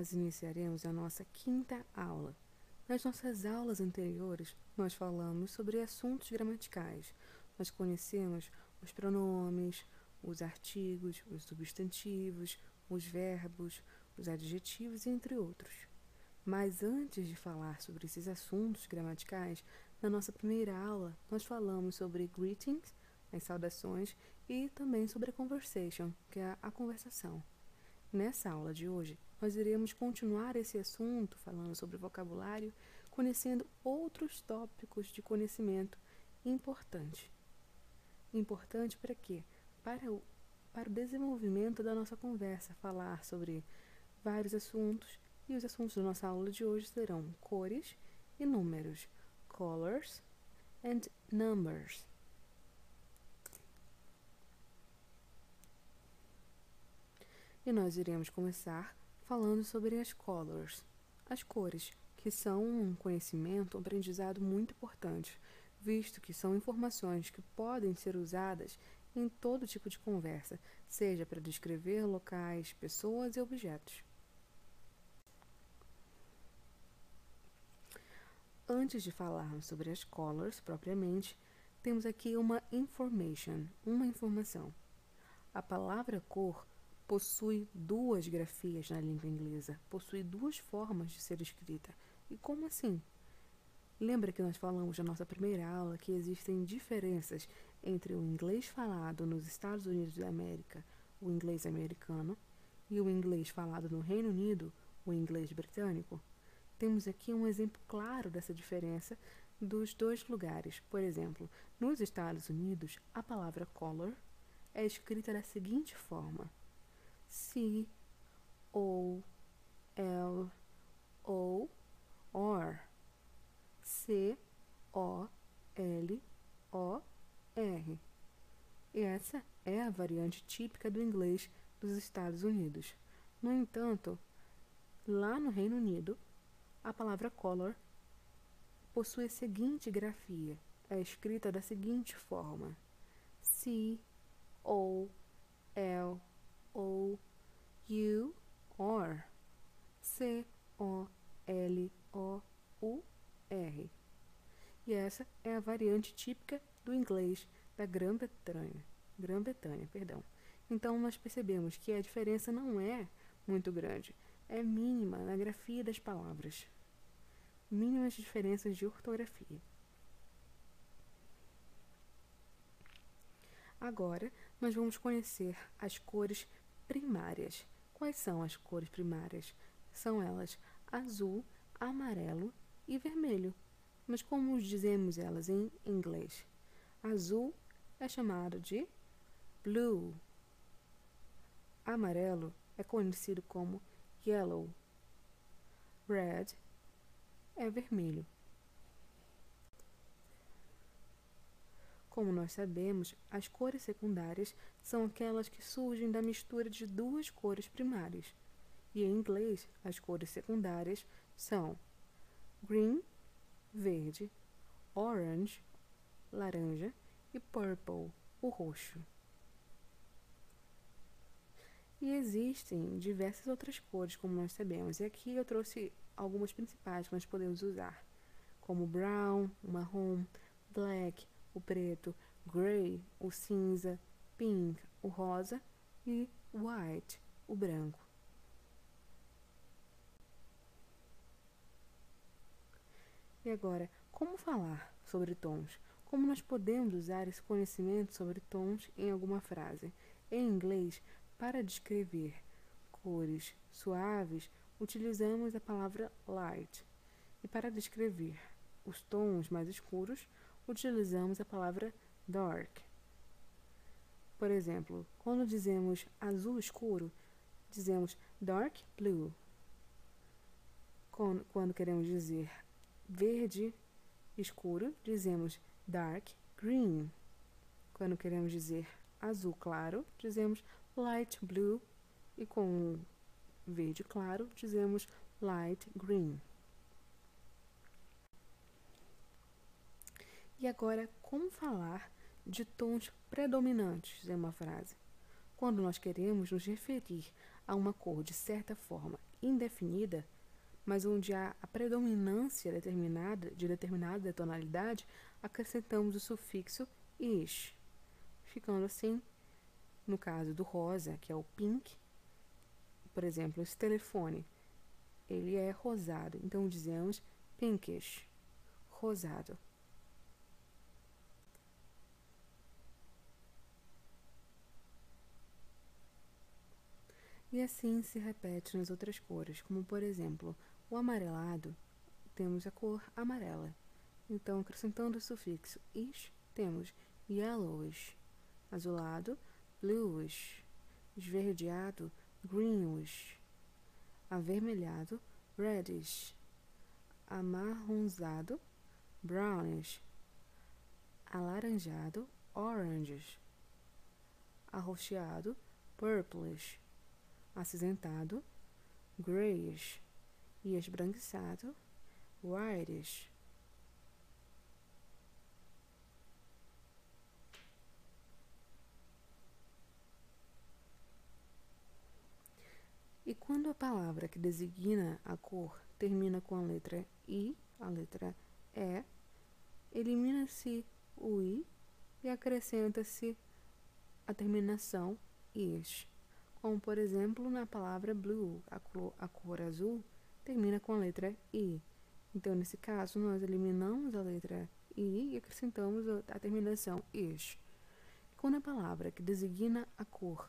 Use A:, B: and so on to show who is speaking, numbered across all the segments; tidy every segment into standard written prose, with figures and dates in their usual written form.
A: nós iniciaremos a nossa quinta aula. Nas nossas aulas anteriores, nós falamos sobre assuntos gramaticais. Nós conhecemos os pronomes, os artigos, os substantivos, os verbos, os adjetivos, entre outros. Mas antes de falar sobre esses assuntos gramaticais, na nossa primeira aula, nós falamos sobre greetings, as saudações, e também sobre a conversation, que é a conversação. Nessa aula de hoje, nós iremos continuar esse assunto, falando sobre vocabulário, conhecendo outros tópicos de conhecimento importante. Importante para quê? Para o desenvolvimento da nossa conversa, falar sobre vários assuntos, e os assuntos da nossa aula de hoje serão cores e números, colors and numbers. E nós iremos começar falando sobre as colors, as cores, que são um conhecimento, um aprendizado muito importante, visto que são informações que podem ser usadas em todo tipo de conversa, seja para descrever locais, pessoas e objetos. Antes de falarmos sobre as colors propriamente, temos aqui uma informação. A palavra cor possui duas grafias na língua inglesa, possui duas formas de ser escrita. E como assim? Lembra que nós falamos na nossa primeira aula que existem diferenças entre o inglês falado nos Estados Unidos da América, o inglês americano, e o inglês falado no Reino Unido, o inglês britânico? Temos aqui um exemplo claro dessa diferença dos dois lugares. Por exemplo, nos Estados Unidos, a palavra color é escrita da seguinte forma: C-O-L-O-R, C-O-L-O-R. E essa é a variante típica do inglês dos Estados Unidos. No entanto, lá no Reino Unido, a palavra color possui a seguinte grafia, é escrita da seguinte forma: C-O-L-O-U-R, C-O-L-O-U-R. E essa é a variante típica do inglês da Grã-Bretanha. Então, nós percebemos que a diferença não é muito grande, é mínima na grafia das palavras. Mínimas diferenças de ortografia. Agora, nós vamos conhecer as cores primárias. Quais são as cores primárias? São elas azul, amarelo e vermelho. Mas como dizemos elas em inglês? Azul é chamado de blue. Amarelo é conhecido como yellow. Red é vermelho. Como nós sabemos, as cores secundárias são aquelas que surgem da mistura de duas cores primárias. E em inglês, as cores secundárias são green, verde, orange, laranja e purple, o roxo. E existem diversas outras cores, como nós sabemos. E aqui eu trouxe algumas principais que nós podemos usar, como brown, o marrom, black, o preto, grey, o cinza, pink, o rosa e white, o branco. E agora, como falar sobre tons? Como nós podemos usar esse conhecimento sobre tons em alguma frase? Em inglês, para descrever cores suaves, utilizamos a palavra light. E para descrever os tons mais escuros, utilizamos a palavra dark. Por exemplo, quando dizemos azul escuro, dizemos dark blue. Quando queremos dizer verde escuro, dizemos dark green. Quando queremos dizer azul claro, dizemos light blue. E com verde claro, dizemos light green. E agora, como falar de tons predominantes em uma frase? Quando nós queremos nos referir a uma cor de certa forma indefinida, mas onde há a predominância de determinada tonalidade, acrescentamos o sufixo ish, ficando assim, no caso do rosa, que é o pink, por exemplo, esse telefone, ele é rosado, então dizemos pinkish, rosado. E assim se repete nas outras cores, como por exemplo, o amarelado, temos a cor amarela. Então, acrescentando o sufixo ish, temos yellowish, azulado, bluish, esverdeado, greenish, avermelhado, reddish, amarronzado, brownish, alaranjado, orange, arroxeado, purplish, acinzentado, grayish e esbranquiçado, whitish. E quando a palavra que designa a cor termina com a letra I, a letra E, elimina-se o I e acrescenta-se a terminação ish. Como, por exemplo, na palavra blue, a cor azul termina com a letra I. Então, nesse caso, nós eliminamos a letra I e acrescentamos a terminação ish. Quando a palavra que designa a cor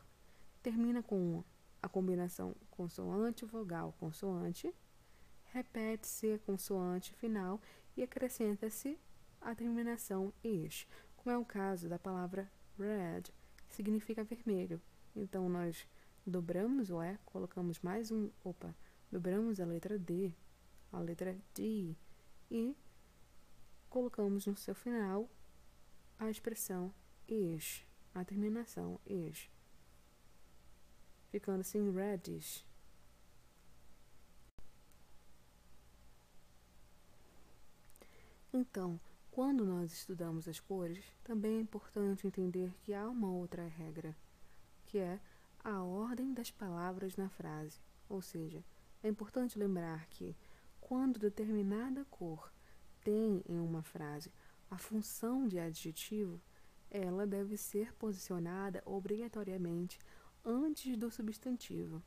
A: termina com a combinação consoante-vogal-consoante, repete-se a consoante final e acrescenta-se a terminação ish, como é o caso da palavra red, que significa vermelho. Então, nós dobramos o E, colocamos dobramos a letra D, a letra D, e colocamos no seu final a expressão ish, a terminação ish, ficando assim reddish. Então, quando nós estudamos as cores, também é importante entender que há uma outra regra, que é a ordem das palavras na frase. Ou seja, é importante lembrar que, quando determinada cor tem em uma frase a função de adjetivo, ela deve ser posicionada obrigatoriamente antes do substantivo.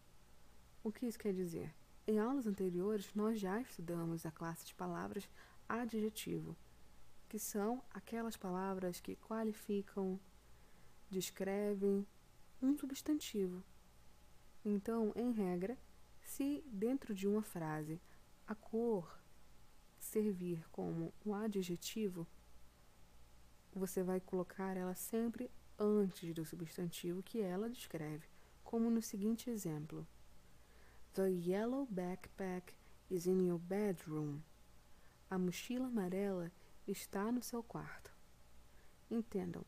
A: O que isso quer dizer? Em aulas anteriores, nós já estudamos a classe de palavras adjetivo, que são aquelas palavras que qualificam, descrevem um substantivo. Então, em regra, se dentro de uma frase a cor servir como um adjetivo, você vai colocar ela sempre antes do substantivo que ela descreve, como no seguinte exemplo: The yellow backpack is in your bedroom. A mochila amarela está no seu quarto. Entendam,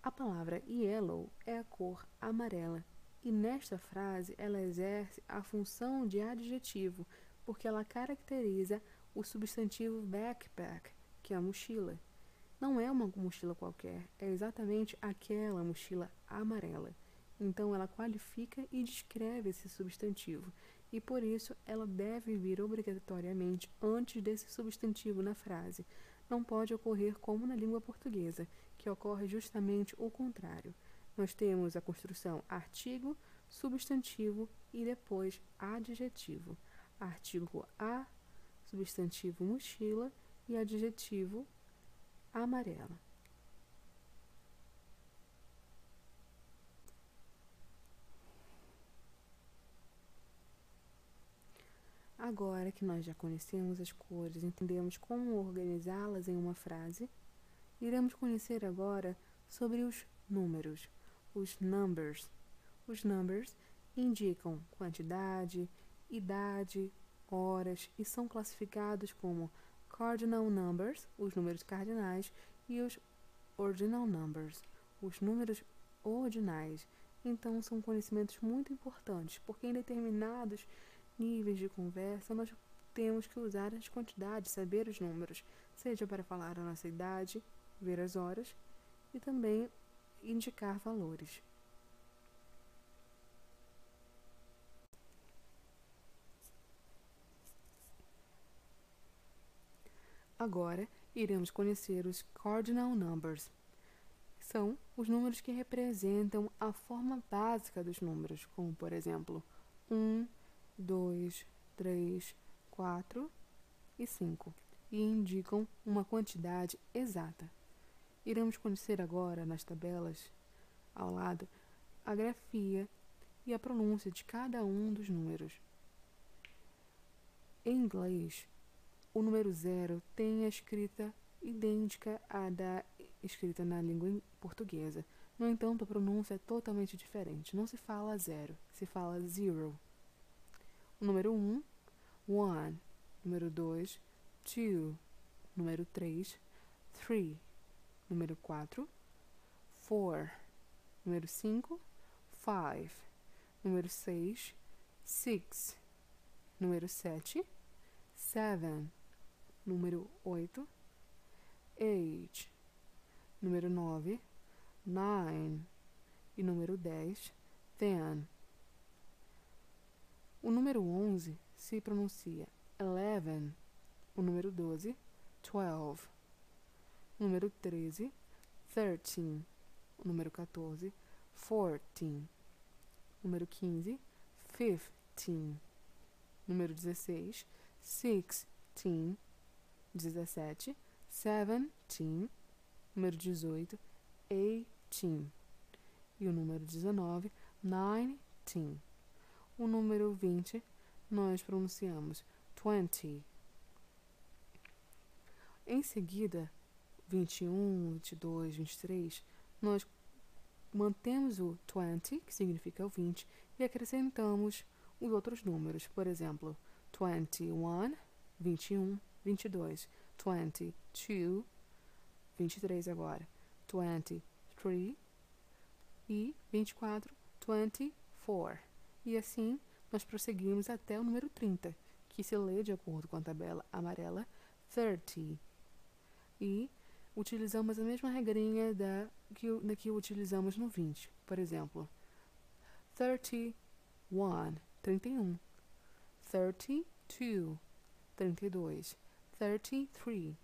A: a palavra yellow é a cor amarela, e nesta frase ela exerce a função de adjetivo, porque ela caracteriza o substantivo backpack, que é a mochila. Não é uma mochila qualquer, é exatamente aquela mochila amarela. Então ela qualifica e descreve esse substantivo, e por isso ela deve vir obrigatoriamente antes desse substantivo na frase. Não pode ocorrer como na língua portuguesa, que ocorre justamente o contrário. Nós temos a construção artigo, substantivo e depois adjetivo. Artigo a, substantivo mochila e adjetivo amarela. Agora que nós já conhecemos as cores, entendemos como organizá-las em uma frase, iremos conhecer agora sobre os números, os numbers. Os numbers indicam quantidade, idade, horas e são classificados como cardinal numbers, os números cardinais, e os ordinal numbers, os números ordinais. Então, são conhecimentos muito importantes, porque em determinados níveis de conversa nós temos que usar as quantidades, saber os números, seja para falar a nossa idade, ver as horas e também indicar valores. Agora, iremos conhecer os cardinal numbers. São os números que representam a forma básica dos números, como, por exemplo, 1, 2, 3, 4 e 5, e indicam uma quantidade exata. Iremos conhecer agora, nas tabelas ao lado, a grafia e a pronúncia de cada um dos números. Em inglês, o número 0 tem a escrita idêntica à da escrita na língua portuguesa. No entanto, a pronúncia é totalmente diferente. Não se fala 0, se fala 0. O número 1, 1. Número 2, 2. Número 3, 3. Número 4, 4. Número 5, 5. Número 6, 6. Número 7, 7. Número 8, 8. Número 9, 9. E número 10, 10. O número 11 se pronuncia 11. O número 12, 12. O número 13, 13. O número 14, 14. Número 15, 15. Número 16, 16. 17, 17. Número 18, 18. E o número 19, 19. O número 20, nós pronunciamos 20. Em seguida, 21, 22, 23, nós mantemos o 20, que significa o 20, e acrescentamos os outros números. Por exemplo, 21, 21, 22, 22, 23 agora, 23 e 24, 24. E assim nós prosseguimos até o número 30, que se lê de acordo com a tabela amarela 30. E utilizamos a mesma regrinha que utilizamos no 20. Por exemplo, 31, 31, 32, 32, 33,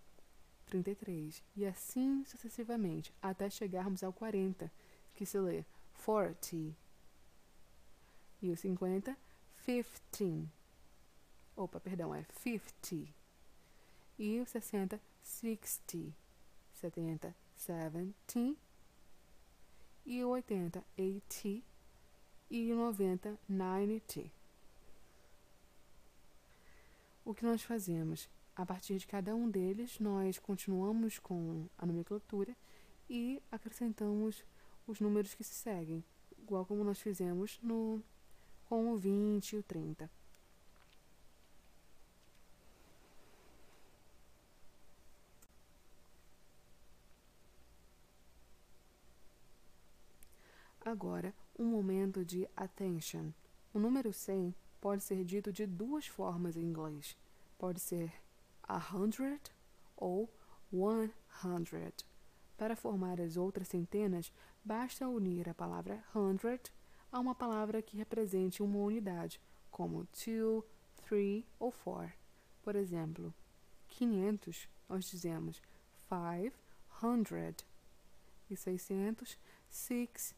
A: 33, e assim sucessivamente, até chegarmos ao 40, que se lê 40. E o 50, 15. Opa, perdão, é 50. E o 60, 60. 70, 70. E o 80, 80. E o 90, 90. O que nós fazemos? A partir de cada um deles, nós continuamos com a nomenclatura e acrescentamos os números que se seguem, igual como nós fizemos com o 20 e o 30. Agora, um momento de attention. O número 100 pode ser dito de duas formas em inglês. Pode ser 100 ou 100. Para formar as outras centenas, basta unir a palavra 100 a uma palavra que represente uma unidade, como 2, 3 ou 4. Por exemplo, 500, nós dizemos 500. E 600, 600.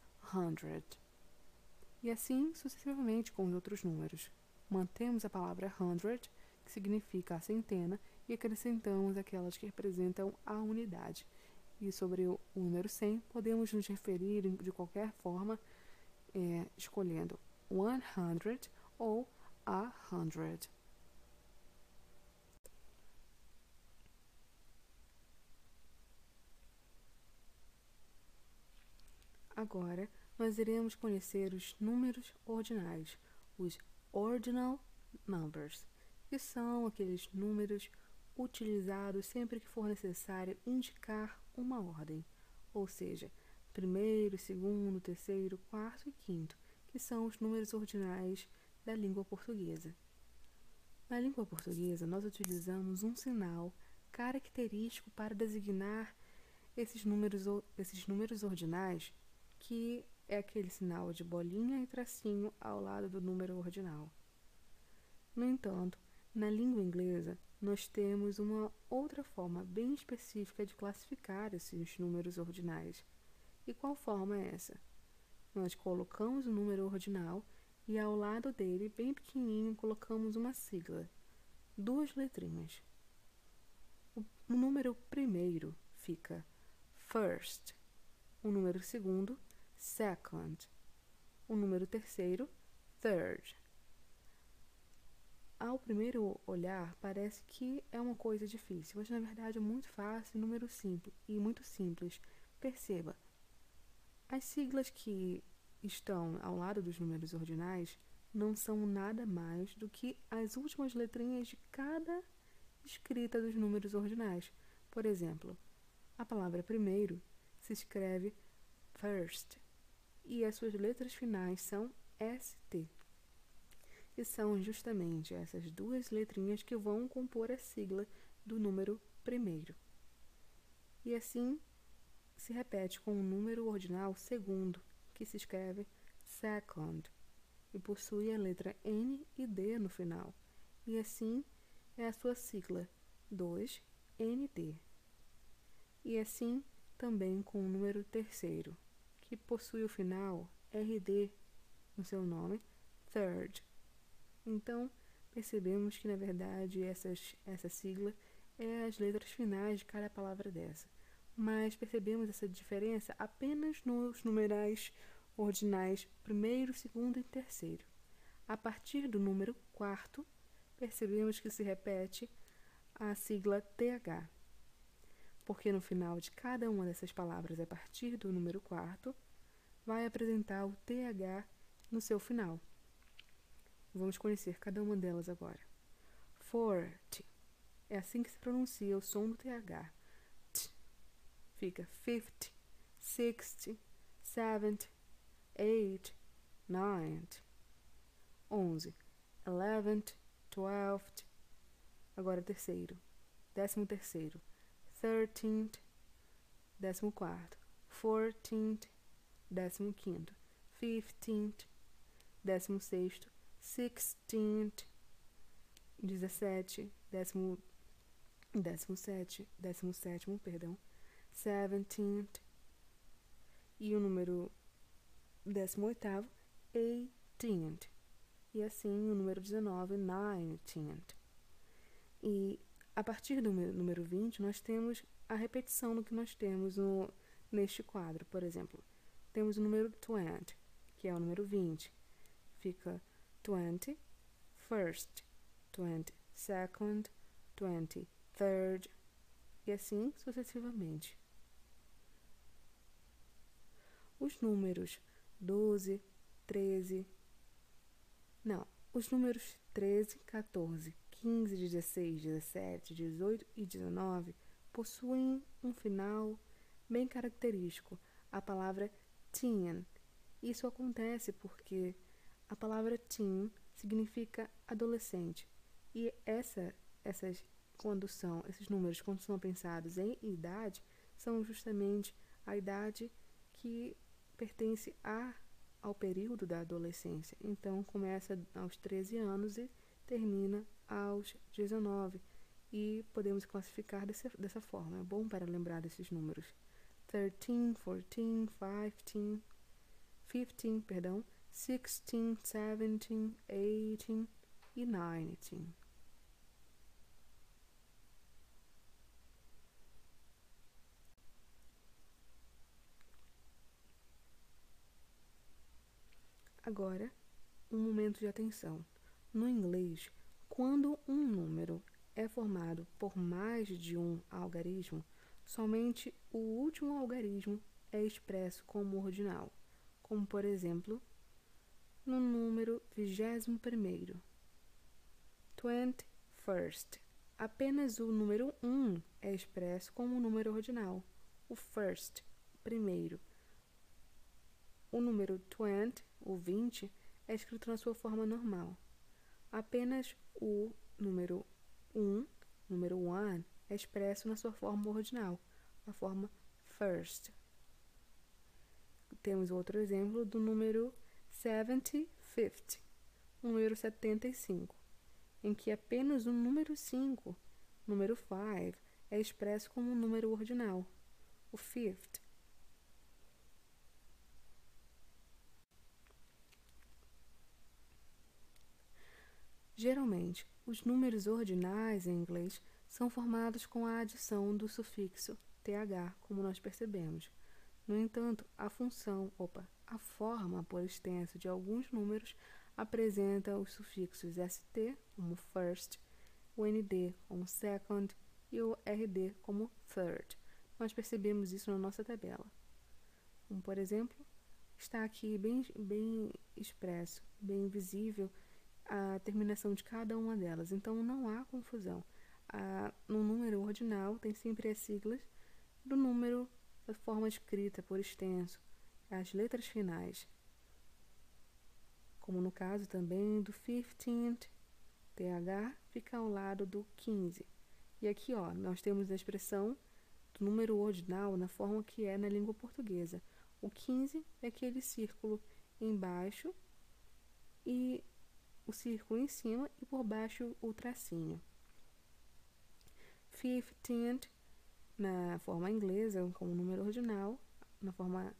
A: E assim sucessivamente com os outros números. Mantemos a palavra 100, que significa a centena, e acrescentamos aquelas que representam a unidade. E sobre o número 100, podemos nos referir de qualquer forma, escolhendo 100 ou 100. Agora, nós iremos conhecer os números ordinais, os ordinal numbers, que são aqueles números utilizados sempre que for necessário indicar uma ordem, ou seja, primeiro, segundo, terceiro, quarto e quinto, que são os números ordinais da língua portuguesa. Na língua portuguesa, nós utilizamos um sinal característico para designar esses números ordinais, que é aquele sinal de bolinha e tracinho ao lado do número ordinal. No entanto, na língua inglesa, nós temos uma outra forma bem específica de classificar esses números ordinais. E qual forma é essa? Nós colocamos o número ordinal e ao lado dele, bem pequenininho, colocamos uma sigla, 2 letrinhas. O número primeiro fica first, o número segundo, second, o número terceiro, third. Ao primeiro olhar, parece que é uma coisa difícil, mas na verdade é muito fácil, número simples e muito simples. Perceba, as siglas que estão ao lado dos números ordinais não são nada mais do que as últimas letrinhas de cada escrita dos números ordinais. Por exemplo, a palavra primeiro se escreve first e as suas letras finais são ST. E são justamente essas 2 letrinhas que vão compor a sigla do número primeiro. E assim se repete com o número ordinal segundo, que se escreve second, e possui a letra N e D no final. E assim é a sua sigla, 2ND. E assim também com o número terceiro, que possui o final RD no seu nome, third. Então, percebemos que, na verdade, essa sigla é as letras finais de cada palavra dessa. Mas percebemos essa diferença apenas nos numerais ordinais primeiro, segundo e terceiro. A partir do número quarto, percebemos que se repete a sigla TH, porque no final de cada uma dessas palavras, a partir do número quarto, vai apresentar o TH no seu final. Vamos conhecer cada uma delas agora. Forty. É assim que se pronuncia o som do TH. T. Fica 50, 60, 70, 8, 9. 11. 11, 12. Agora terceiro. 13º. 13th. 14º. 14th. 15º. 15th. 16º. 16th, 17, 17º, perdão, 17th, e o número 18º, 18th, e assim o número 19, 19th. E a partir do número 20, nós temos a repetição do que nós temos neste quadro. Por exemplo, temos o número 20, que é o número 20, fica 20, first, 20, second, 20, third, e assim sucessivamente. Os números 12, 13, os números 13, 14, 15, 16, 17, 18 e 19 possuem um final bem característico, a palavra teen. Isso acontece porque a palavra teen significa adolescente. E esses números, quando são pensados em idade, são justamente a idade que pertence ao período da adolescência. Então, começa aos 13 anos e termina aos 19. E podemos classificar dessa forma. É bom para lembrar desses números. 13, 14, 15, 16, 17, 18 e 19. Agora, um momento de atenção. No inglês, quando um número é formado por mais de um algarismo, somente o último algarismo é expresso como ordinal, como por exemplo, no número 21º, 21st. Apenas o número 1 é expresso como um número ordinal, o first, primeiro. O número 20, o 20, é escrito na sua forma normal. Apenas o número 1, número 1, é expresso na sua forma ordinal, a forma first. Temos outro exemplo do número 75, o número 75, em que apenas o número 5 O número 5 é expresso como um número ordinal, o fifth. Geralmente, os números ordinais em inglês são formados com a adição do sufixo th, como nós percebemos. No entanto, a forma por extenso de alguns números apresenta os sufixos st, como first, o nd como second e o rd como third. Nós percebemos isso na nossa tabela. Como, por exemplo, está aqui bem expresso, bem visível a terminação de cada uma delas, então não há confusão. No número ordinal tem sempre as siglas do número da forma escrita por extenso, as letras finais, como no caso também do 15th, th fica ao lado do 15. E aqui nós temos a expressão do número ordinal na forma que é na língua portuguesa. O 15 é aquele círculo embaixo e o círculo em cima e por baixo o tracinho. 15th, na forma inglesa, como número ordinal, na forma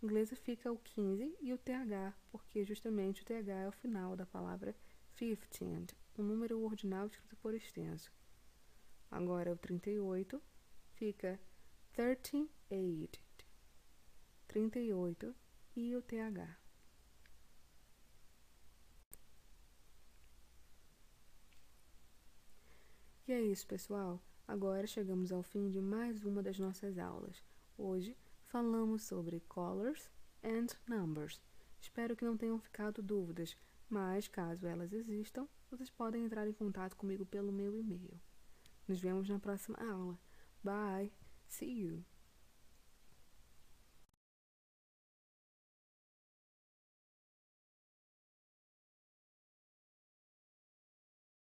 A: inglesa fica o 15 e o th, porque justamente o th é o final da palavra 15th, um número ordinal escrito por extenso. Agora o 38 fica 38, 38 e o th. E é isso, pessoal. Agora chegamos ao fim de mais uma das nossas aulas. Hoje falamos sobre colors and numbers. Espero que não tenham ficado dúvidas, mas caso elas existam, vocês podem entrar em contato comigo pelo meu e-mail. Nos vemos na próxima aula. Bye! See you!